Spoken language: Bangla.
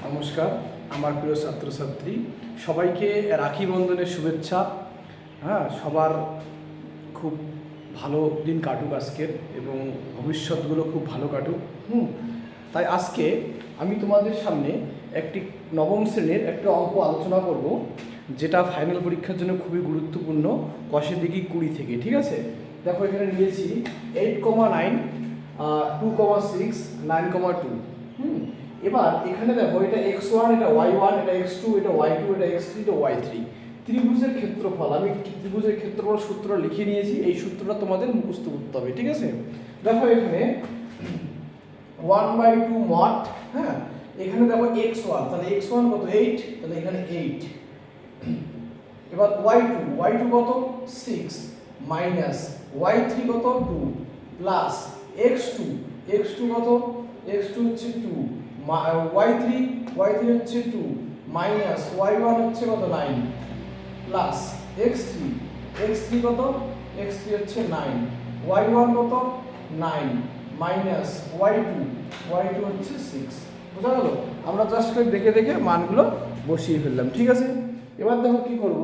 নমস্কার আমার প্রিয় ছাত্রছাত্রী সবাইকে রাখি বন্ধনের শুভেচ্ছা। সবার খুব ভালো দিন কাটুক আজকের এবং ভবিষ্যৎগুলো খুব ভালো কাটুক। তাই আজকে আমি তোমাদের সামনে একটি নবম শ্রেণীর একটা অঙ্ক আলোচনা করব, যেটা ফাইনাল পরীক্ষার জন্য খুবই গুরুত্বপূর্ণ। কষের দিকে 20 থেকে, ঠিক আছে। দেখো এখানে নিয়েছি 8,9, 2,6, 9,2। এবার এখানে দেখো এটা x1, এটা y1, এটা x2, এটা y2, এটা x3, এটা y3। ত্রিভুজের ক্ষেত্রফল, আমি ত্রিভুজের ক্ষেত্রফল সূত্র লিখে নিয়েছি, এই সূত্রটা তোমাদের মুখস্থ করতে হবে, ঠিক আছে। দেখো এখানে 1/2 মড, এখানে দেখো x1, তাহলে x1 কত 8, তাহলে এখানে 8। এবার y2 কত 6 মাইনাস y3 কত 2 প্লাস x2 কত x2 হচ্ছে 2 y3 হচ্ছে 2 মাইনাস y1 হচ্ছে কত 9 প্লাস x3 কত x3 হচ্ছে 9 y1 কত 9 মাইনাস y2 হচ্ছে 6। বুঝা গেল? আমরা জাস্ট করে দেখে মানগুলো বসিয়ে ফেললাম, ঠিক আছে। এবার দেখো কি করব,